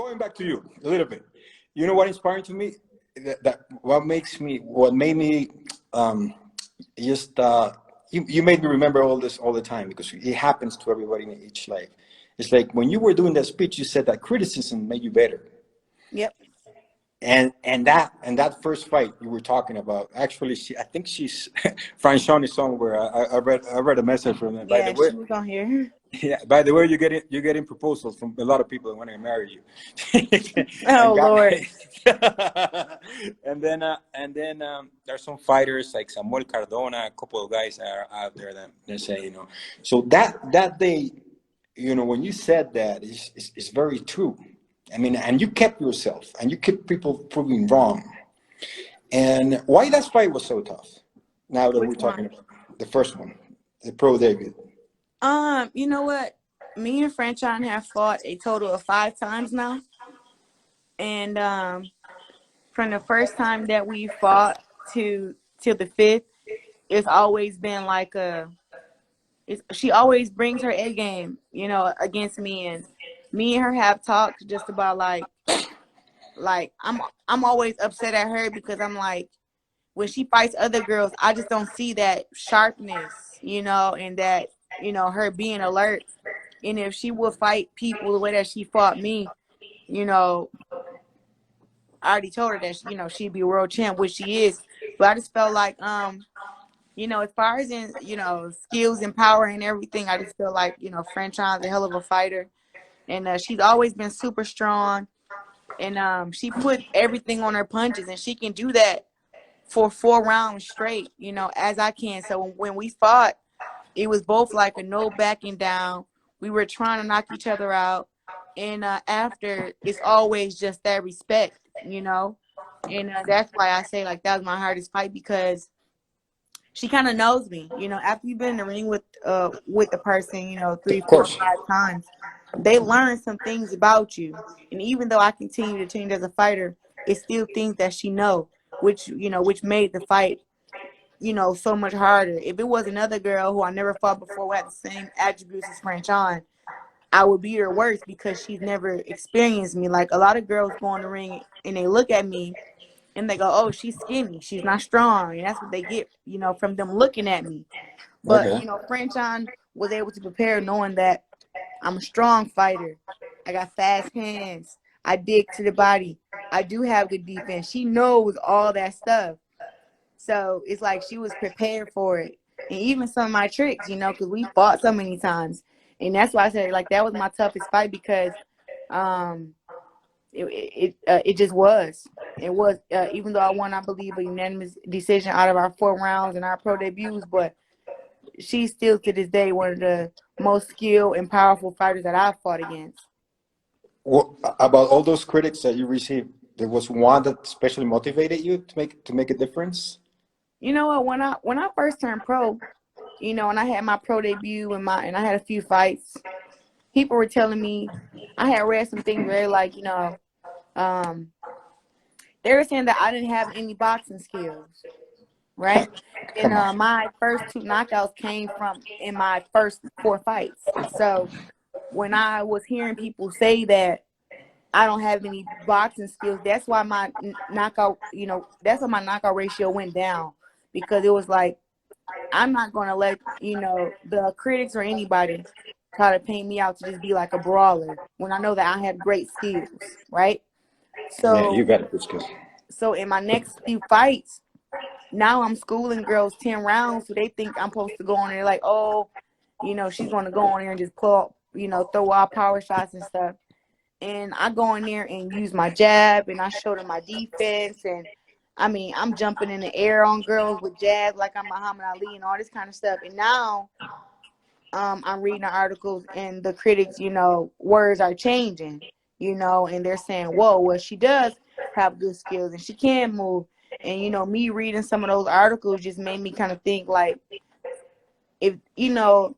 going back to you a little bit. You know what inspiring to me? What made me just you made me remember all this all the time because it happens to everybody in each life. It's like when you were doing that speech, you said that criticism made you better. Yep. And that first fight you were talking about, actually, I think she's Franchon is somewhere. I read a message from them. By Yeah, the way, she was on here. yeah. By the way, you're getting proposals from a lot of people that want to marry you. Oh and Lord. and then there's some fighters like Samuel Cardona, a couple of guys that are out there that they say, you know. So that day, you know, when you said that, is very true. I mean, and you kept yourself, and you kept people proving wrong. And why that fight was so tough? Now that Which we're talking one? about the first one, the pro debut. You know what? Me and Franchon have fought a total of 5 times now. And from the first time that we fought to the 5th, it's always been like she always brings her A game, you know, against me, and me and her have talked just about like I'm always upset at her because I'm like, when she fights other girls, I just don't see that sharpness, you know, and that, you know, her being alert. And if she would fight people the way that she fought me, you know, I already told her that, you know, she'd be world champ, which she is. But I just felt like, you know, as far as in, you know, skills and power and everything, I just feel like, you know, Franchon's a hell of a fighter. And she's always been super strong. And she put everything on her punches, and she can do that for 4 rounds straight, you know, as I can. So when we fought, it was both like a no backing down. We were trying to knock each other out. And after, it's always just that respect, you know. And that's why I say, like, that was my hardest fight, because she kind of knows me, you know. After you've been in the ring with the person, you know, 3, Of 4, course. 5 times, they learn some things about you. And even though I continue to change as a fighter, it's still things that she know, which, you know, which made the fight, you know, so much harder. If it was another girl who I never fought before who had the same attributes as Franchon, I would beat her worse because she's never experienced me. Like, a lot of girls go in the ring and they look at me and they go, oh, she's skinny, she's not strong. And that's what they get, you know, from them looking at me. But, Okay. you know, Franchon was able to prepare knowing that I'm a strong fighter. I got fast hands. I dig to the body. I do have good defense. She knows all that stuff. So it's like she was prepared for it. And even some of my tricks, you know, because we fought so many times. And that's why I said, like, that was my toughest fight, because um, it just was. It was, even though I won, I believe, a unanimous decision out of our 4 rounds and our pro debuts, but she's still to this day one of the most skilled and powerful fighters that I've fought against. What about all those critics that you received? There was one that especially motivated you to make a difference. You know what? When I first turned pro, you know, and I had my pro debut and I had a few fights, people were telling me, I had read some things where, like, you know, they were saying that I didn't have any boxing skills, right? And Come on. my first 2 knockouts came from in my first 4 fights. So when I was hearing people say that I don't have any boxing skills, that's why my knockout, you know, that's why my knockout ratio went down, because it was like, I'm not going to let, you know, the critics or anybody try to paint me out to just be like a brawler when I know that I have great skills, right? Yeah, you So, got it, good. so in my next few fights, now I'm schooling girls 10 rounds, so they think I'm supposed to go on there like, oh, you know, she's going to go on there and just pull up, you know, throw out power shots and stuff. And I go in there and use my jab, and I show them my defense. And I mean, I'm jumping in the air on girls with jabs like I'm Muhammad Ali and all this kind of stuff. And now I'm reading the articles, and the critics, you know, words are changing, you know, and they're saying, whoa, well, she does have good skills and she can move. And, you know, me reading some of those articles just made me kind of think, like, if, you know,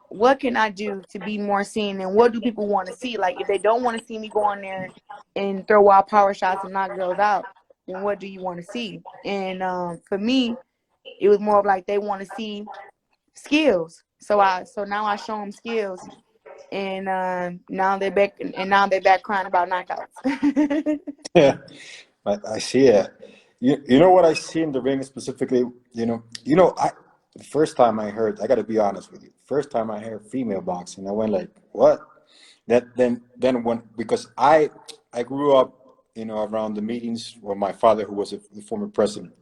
what can I do to be more seen, and what do people want to see? Like, if they don't want to see me go on there and throw wild power shots and knock girls out, then what do you want to see? And for me, it was more of like they want to see skills. So now I show them skills, and now they're back, and now they're back crying about knockouts. Yeah, I see it. You know what I see in the ring specifically. The first time I heard, I got to be honest with you. First time I heard female boxing, I went like, what? That then when because I grew up, around the meetings with my father, who was the former president.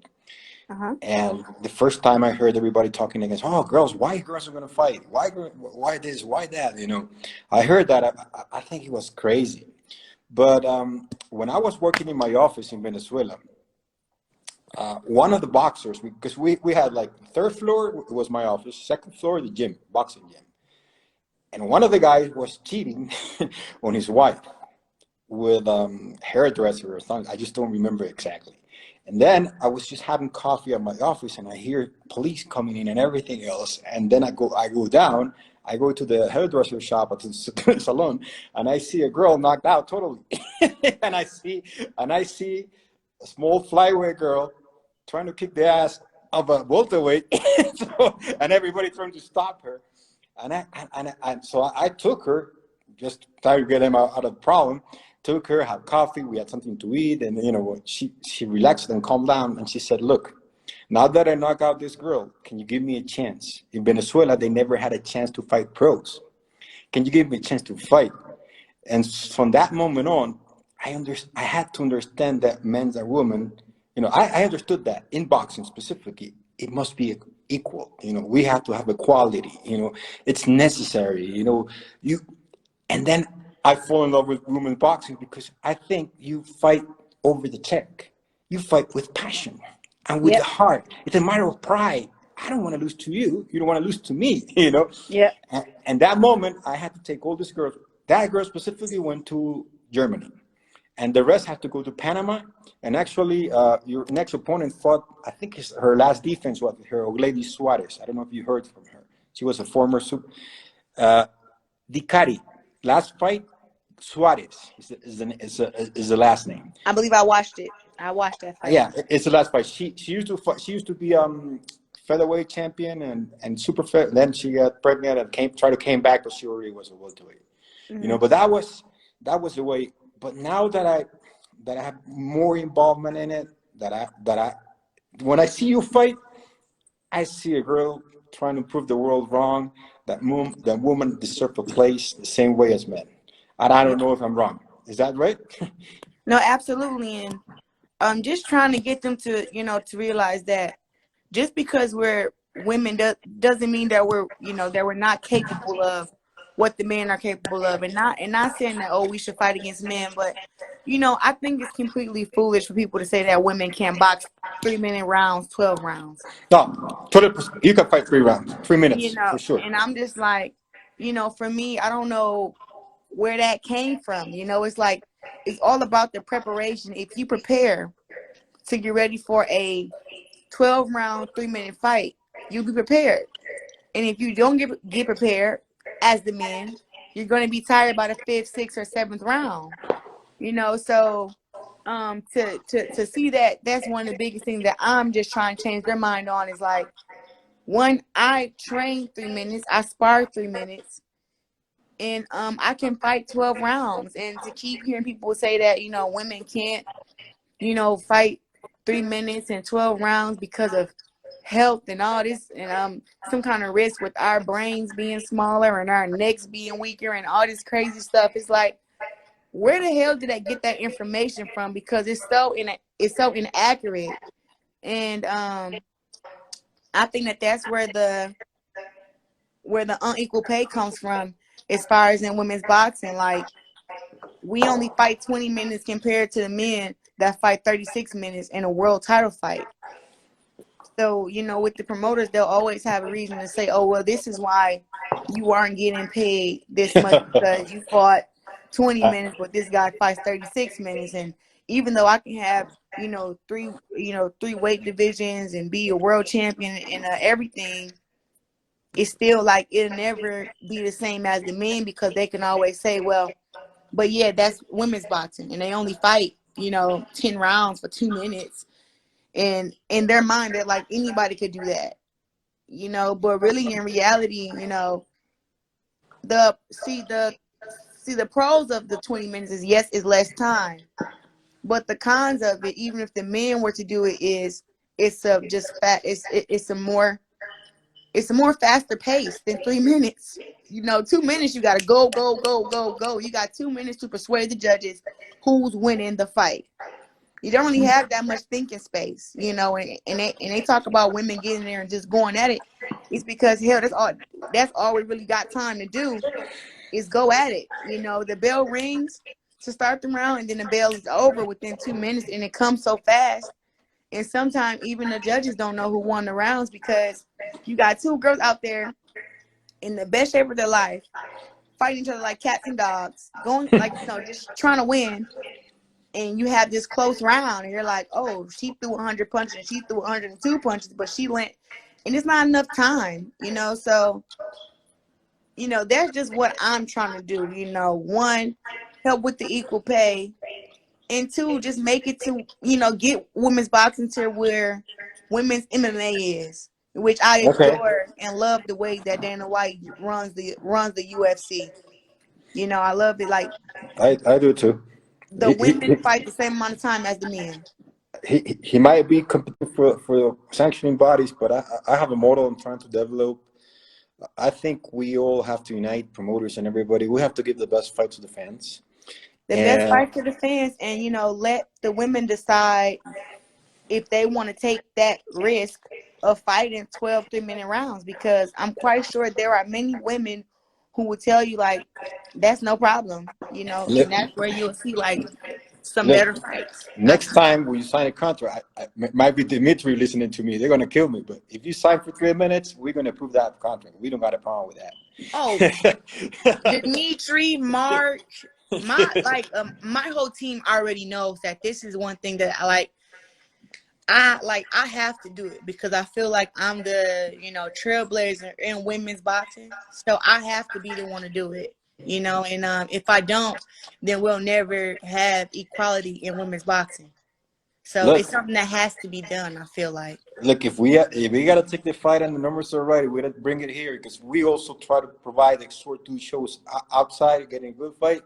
Uh-huh. And the first time I heard everybody talking against, oh, girls, why girls are going to fight? Why this? Why that? I heard that. I think it was crazy. But when I was working in my office in Venezuela, one of the boxers, because we had like third floor was my office, second floor the gym, boxing gym, and one of the guys was cheating on his wife with hairdresser or something. I just don't remember exactly. And then I was just having coffee at my office, and I hear police coming in and everything else. And then I go down. I go to the hairdresser shop at the salon, and I see a girl knocked out totally. and I see a small flyweight girl trying to kick the ass of a welterweight, and everybody trying to stop her. So I took her, just trying to get him out of the problem. Took her, had coffee, we had something to eat, and she relaxed and calmed down, and she said, look, now that I knock out this girl, can you give me a chance? In Venezuela, they never had a chance to fight pros. Can you give me a chance to fight? And from that moment on, I had to understand that men and women, I understood that in boxing specifically, it must be equal. We have to have equality. It's necessary. And then I fall in love with women's boxing because I think you fight over the check. You fight with passion and with the Yep. heart. It's a matter of pride. I don't want to lose to you. You don't want to lose to me, Yep. And that moment, I had to take all these girls. That girl specifically went to Germany. And the rest had to go to Panama. And actually, your next opponent fought, I think her last defense was her lady Suarez. I don't know if you heard from her. She was a former Dicari. Last fight, Suarez is the last name. I believe I watched it. I watched that fight. Yeah, it's the last fight. She used to fight, she used to be featherweight champion and super fit. Then she got pregnant and came back, but she already was a welterweight. Mm-hmm. But that was the way. But now that I have more involvement in it, when I see you fight, I see a girl trying to prove the world wrong. That woman deserves a place the same way as men. And I don't know if I'm wrong. Is that right? No, absolutely. And just trying to get them to, to realize that just because we're women doesn't mean that we're not capable of what the men are capable of, and not saying that, oh, we should fight against men, but I think it's completely foolish for people to say that women can't box 3-minute rounds, 12 rounds. No, 20%. You can fight 3 rounds, 3 minutes for sure. And I'm just like, for me, I don't know where that came from. It's like, it's all about the preparation. If you prepare to get ready for a 12-round, 3-minute fight, you'll be prepared. And if you don't get prepared as the men, you're going to be tired by the 5th, 6th, or 7th round. So to see that's one of the biggest things that I'm just trying to change their mind on is like, one, I train 3 minutes, I spar 3 minutes, and I can fight 12 rounds. And to keep hearing people say that, women can't, fight 3 minutes and 12 rounds because of health and all this, and some kind of risk with our brains being smaller and our necks being weaker and all this crazy stuff. It's like, where the hell did I get that information from? Because it's so inaccurate. And I think that's where the unequal pay comes from, as far as in women's boxing. Like, we only fight 20 minutes compared to the men that fight 36 minutes in a world title fight. So, with the promoters, they'll always have a reason to say, oh, well, this is why you aren't getting paid this much, because you fought 20 minutes, but this guy fights 36 minutes. And even though I can have, three weight divisions and be a world champion and everything, it's still like it'll never be the same as the men, because they can always say, well, but yeah, that's women's boxing, and they only fight, 10 rounds for 2 minutes. And in their mind, they're like, anybody could do that, but really in reality, the pros of the 20 minutes is, yes, it's less time, but the cons of it, even if the men were to do it, is it's a just fat it's a more faster pace than 3 minutes. 2 minutes you gotta go, go, go, go, go. You got 2 minutes to persuade the judges who's winning the fight. You don't really have that much thinking space, and they talk about women getting there and just going at it. It's because hell, that's all we really got time to do is go at it. The bell rings to start the round, and then the bell is over within 2 minutes, and it comes so fast. And sometimes even the judges don't know who won the rounds because you got two girls out there in the best shape of their life, fighting each other like cats and dogs, going like, just trying to win. And you have this close round, and you're like, oh, she threw 100 punches, and she threw 102 punches, but she went, and it's not enough time, So, that's just what I'm trying to do. One, help with the equal pay, and two, just make it to, get women's boxing to where women's MMA is, which I Okay. adore and love the way that Dana White runs the UFC. I love it. Like, I do too. the women fight the same amount of time as the men. He might be competing for sanctioning bodies, but I have a model I'm trying to develop. I think we all have to unite, promoters and everybody. We have to give the best fight to the fans. The best And fight to the fans, and let the women decide if they want to take that risk of fighting 12 3-minute rounds, because I'm quite sure there are many women who will tell you like that's no problem, and look, that's where you'll see like some look, better fights. next time when you sign a contract, might be Dimitri listening to me. They're gonna kill me. But if you sign for 3 minutes, we're gonna approve that contract. We don't got a problem with Oh, that. Dimitri, Mark, my whole team already knows that this is one thing that I have to do it because I feel like I'm the, trailblazer in women's boxing. So I have to be the one to do it, and if I don't, then we'll never have equality in women's boxing. So Look, it's something that has to be done, I feel like. look. If we gotta take the fight and the numbers are right, we gotta bring it here because we also try to provide like sort two shows outside, getting a good fight.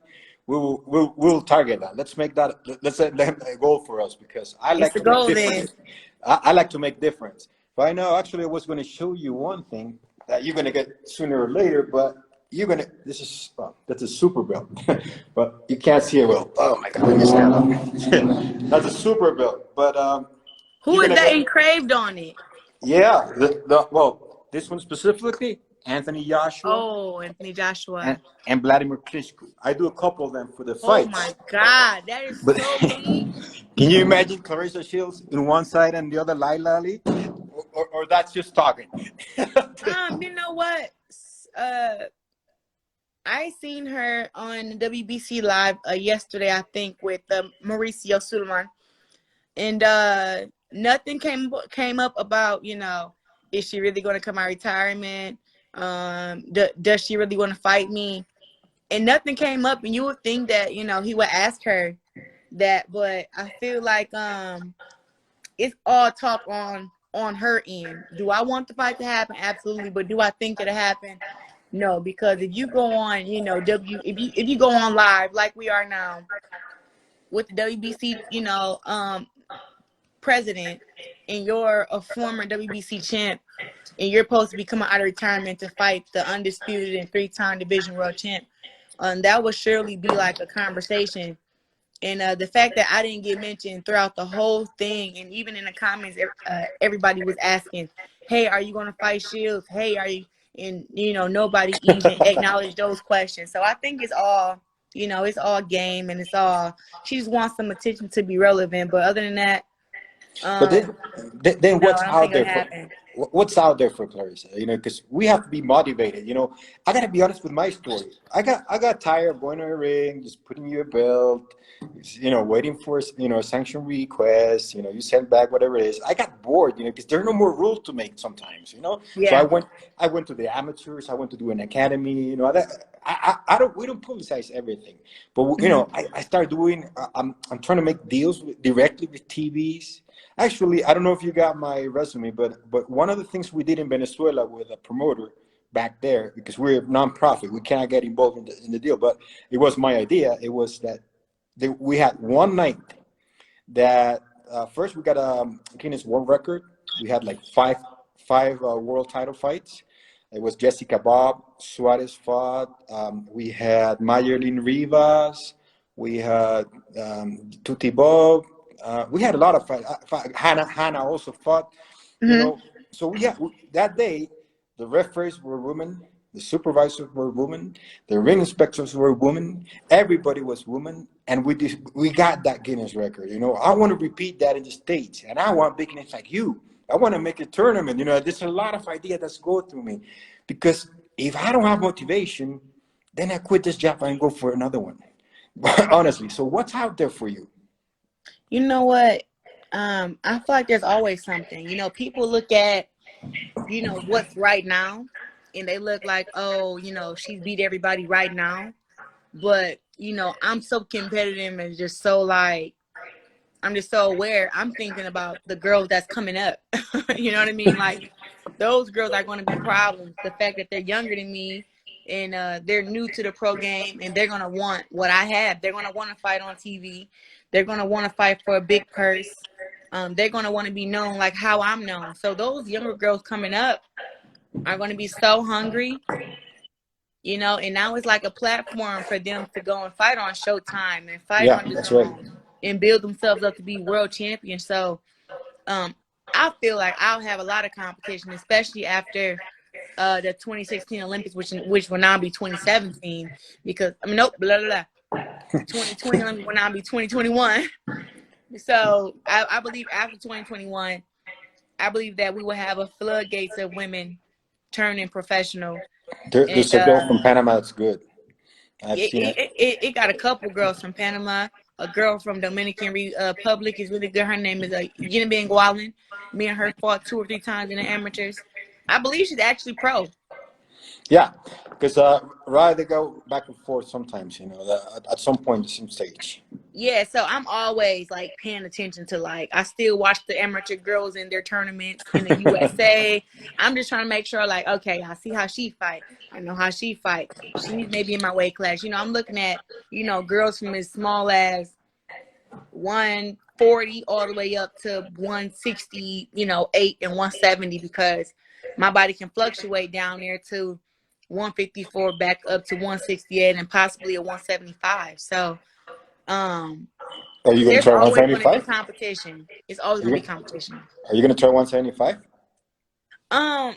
We'll target that. Let's make that. Let's set that a goal for us because I It's like the to make goal then. difference. I like to make difference. Right now, actually, I was going to show you one thing that you're going to get sooner or later, but you're going to. This is that's a super belt, but you can't see it well. Oh my God, let me stand up. That's a super belt, but Who you're is gonna that get. engraved on it? Yeah, well, this one specifically, Anthony Joshua Oh, Anthony and Joshua. and Vladimir Klitschko. I do a couple of them for the Oh my fights. God, that is But so neat. can you imagine Claressa Shields in one side and the other Laila Ali? Or that's just talking. You know what? Uh, I seen her on WBC Live yesterday, I think, with Mauricio Suleiman, and nothing came up about is she really going to come out of retirement? Does she really want to fight me? And nothing came up, and you would think that he would ask her that, but I feel like it's all talk on her end. Do I want the fight to happen? Absolutely, but do I think it'll happen? No, because if you go on, if you go on live like we are now with the WBC, president, and you're a former WBC champ, and you're supposed to be coming out of retirement to fight the undisputed and 3-time division world champ, that would surely be like a conversation. And the fact that I didn't get mentioned throughout the whole thing, and even in the comments, everybody was asking, "Hey, are you going to fight Shields? Hey, are you?" And nobody even acknowledged those questions. So I think it's all, it's all game, and it's all she just wants some attention to be relevant. But other than that, But then no, what's I don't out think there it'll for happen. what's out there for Clarissa? Because we have to be motivated. I gotta be honest with my story. I got tired of going to a ring, just putting you a belt, waiting for a sanction request. You send back whatever it is. I got bored. Because there are no more rules to make sometimes. So Yeah. I went to the amateurs. I went to do an academy. I don't we don't publicize everything, but Mhm. I started doing. I'm trying to make deals directly with TVs. Actually, I don't know if you got my resume, but one of the things we did in Venezuela with a promoter, back there because we're a nonprofit. We cannot get involved in the deal. But it was my idea. It was that we had one night that first we got a Guinness World Record. We had like five world title fights. It was Jessica Bob, Suarez fought. We had Mayerlin Rivas. We had Tutti Bob. We had a lot of fights. Hannah also fought. You Mm-hmm. know, so that day, the referees were women, the supervisors were women, the ring inspectors were women, everybody was women, and we got that Guinness record. You know, I want to repeat that in the States, and I want big names like you. I want to make a tournament. You know, there's a lot of ideas that's go through me, because if I don't have motivation, then I quit this job and go for another one. Honestly, so what's out there for you? You know what? I feel like there's always something. You know, people look at, you know, what's right now, and they look like, oh, you know, she's beat everybody right now. But, you know, I'm so competitive and just so like, I'm just so aware. I'm thinking about the girls that's coming up. You know what I mean? Like, those girls are going to be problems. The fact that they're younger than me and they're new to the pro game and they're going to want what I have. They're going to want to fight on TV. They're going to want to fight for a big purse. They're going to want to be known like how I'm known. So those younger girls coming up are going to be so hungry, you know, and now it's like a platform for them to go and fight on Showtime and fight Yeah, on the that's right. zone and build themselves up to be world champions. So I feel like I'll have a lot of competition, especially after the 2016 Olympics, which will now be 2017, because I mean, nope, blah blah blah. 2020 Olympics will now be 2021. So I believe after 2021, I believe that we will have a floodgates of women turning professional, and There's a girl from Panama that's good. I've seen it. it got a couple girls from Panama. A girl from Dominican Republic is really good. Her name is Gina Bengualin. Me and her fought 2 or 3 times in the amateurs. I believe she's actually pro. Yeah, because right, they go back and forth sometimes. You know, at some point, some stage. Yeah, so I'm always like paying attention to, like, I still watch the amateur girls in their tournaments in the USA. I'm just trying to make sure, like, okay, I see how she fight. I know how she fight. She's maybe in my weight class. You know, I'm looking at, you know, girls from as small as 140 all the way up to 160, you know, 8 and 170, because my body can fluctuate down there to 154 back up to 168 and possibly a 175. So Are you going to there's try always going to be 175? competition. It's always Are going to you, be competition. are you going to try 175? Um,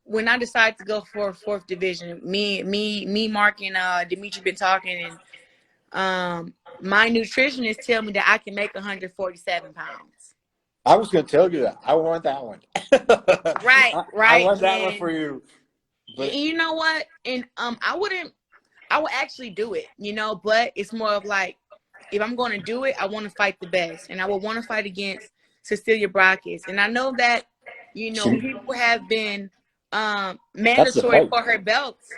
when I decide to go for a fourth division, me, Mark, and Dimitri been talking, and my nutritionist tell me that I can make 147 pounds. I was going to tell you that. I want that one. Right, I right, want that one and for you. But you know what? And I would actually do it, you know, but it's more of like, if I'm going to do it, I want to fight the best, and I would want to fight against Cecilia Braekhus. And I know that, you know, she, people have been that's the mandatory fight. for her belts,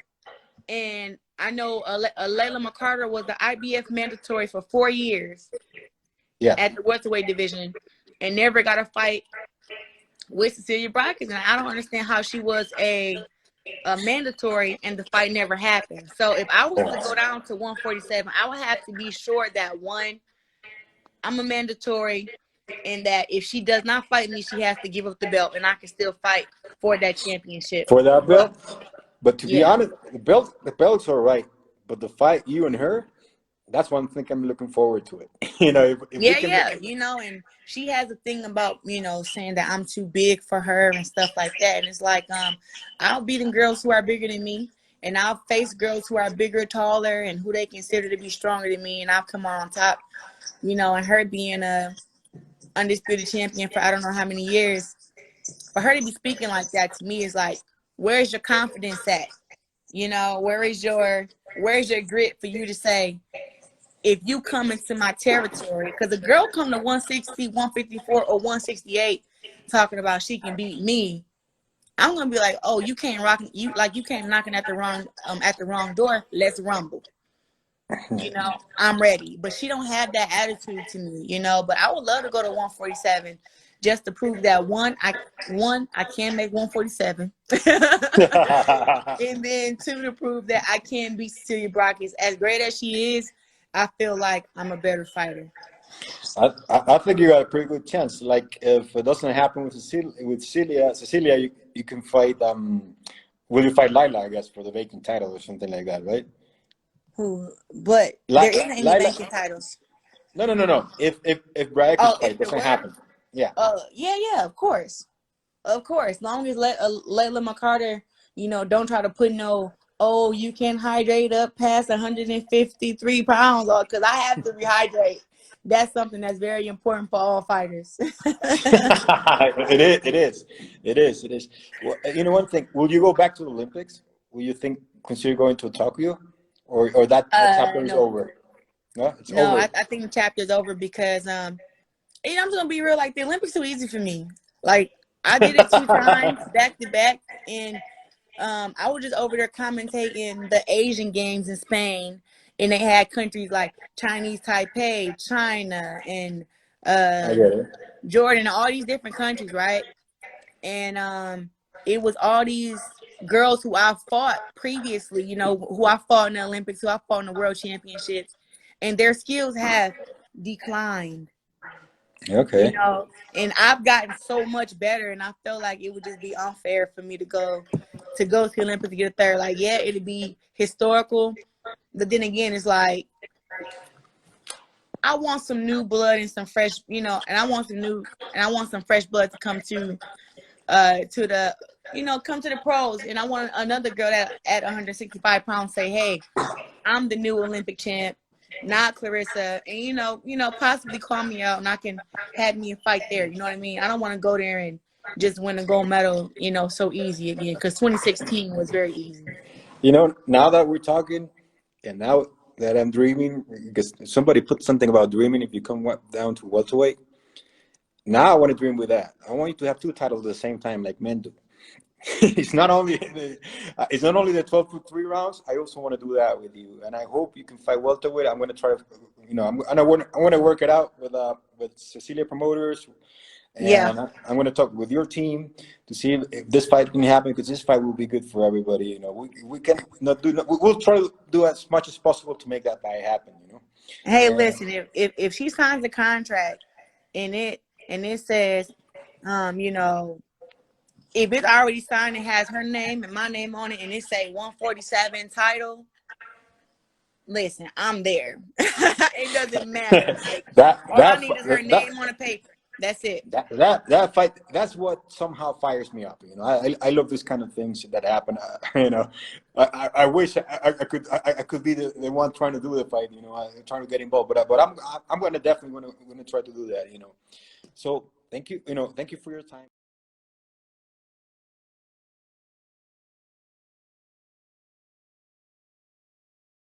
and I know Laila Mccarter was the IBF mandatory for 4 years Yeah. at the welterweight division, and never got a fight with Cecilia Braekhus. And I don't understand how she was a mandatory and the fight never happened. So if I was to go down to 147, I would have to be sure that, one, I'm a mandatory, and that if she does not fight me, she has to give up the belt, and I can still fight for that championship. For that But belt. But to be yeah, honest, the belt's all right. But the fight, you and her, that's one thing I'm looking forward to it. You know, if we can make yeah, you know, and she has a thing about, you know, saying that I'm too big for her and stuff like that. And it's like, I'll beat them girls who are bigger than me, and I'll face girls who are bigger, taller, and who they consider to be stronger than me, and I'll come on top. You know, and her being a undisputed champion for I don't know how many years, for her to be speaking like that to me is like, where's your confidence at? You know, where's your grit for you to say, if you come into my territory, because a girl come to 160, 154, or 168 talking about she can beat me, I'm gonna be like, oh, you can't rock, you came knocking at the wrong door. Let's rumble. You know, I'm ready. But she don't have that attitude to me, you know. But I would love to go to 147 just to prove that I can make 147, and then two, to prove that I can beat Cecilia Braekhus. As great as she is, I feel like I'm a better fighter. I think you got a pretty good chance. Like if it doesn't happen with Cecilia, you can fight. Will you fight Laila? I guess for the vacant title or something like that, right? Who? But there isn't any Laila. vacant titles. No. If Braekhus Oh, fight if there doesn't were, happen, yeah. yeah, of course. Of course, long as Laila Mccarter, don't try to put no, oh, you can hydrate up past 153 pounds, or because I have to rehydrate. That's something that's very important for all fighters. It is. Well, you know one thing. Will you go back to the Olympics? Will you consider going to Tokyo, or that chapter is No, over? No, it's no, over. I think the chapter's over because I'm just gonna be real. Like, the Olympics too easy for me. Like, I did it 2 times back to back, and I was just over there commentating the Asian games in Spain, and they had countries like Chinese Taipei, China, and I uh, get it. Jordan, all these different countries, right? And it was all these girls who I fought previously, who I fought in the Olympics, who I fought in the World Championships, and their skills have declined. Okay. And I've gotten so much better, and I felt like it would just be unfair for me to go to the Olympics to get a third. Like, yeah, it'd be historical, but then again, it's like I want some new blood and some fresh, and I want some fresh blood to come to the come to the pros, and I want another girl that at 165 pounds say, hey, I'm the new Olympic champ, not Claressa, and possibly call me out and I can have me a fight there. You know what I mean? I don't want to go there and just win a gold medal, so easy again, because 2016 was very easy. Now that we're talking, and now that I'm dreaming, because somebody put something about dreaming if you come down to welterweight. Now I want to dream with that. I want you to have two titles at the same time, like men do. It's not only the 12 to 3 rounds. I also want to do that with you, and I hope you can fight welterweight. I'm going to try to, I want to work it out with Cecilia promoters, Yeah. and I'm going to talk with your team to see if this fight can happen, because this fight will be good for everybody. We can not do. We'll try to do as much as possible to make that fight happen. Hey, And listen, if she signs a contract and it says, if it's already signed, it has her name and my name on it, and it say 147 title, listen, I'm there. It doesn't matter. Like, that all I that need is her that name on a paper. That's it. that fight, that's what somehow fires me up. I love this kind of things that happen. I wish I could be the one trying to do the fight. Trying to get involved, but I'm definitely gonna try to do that. So thank you. Thank you for your time.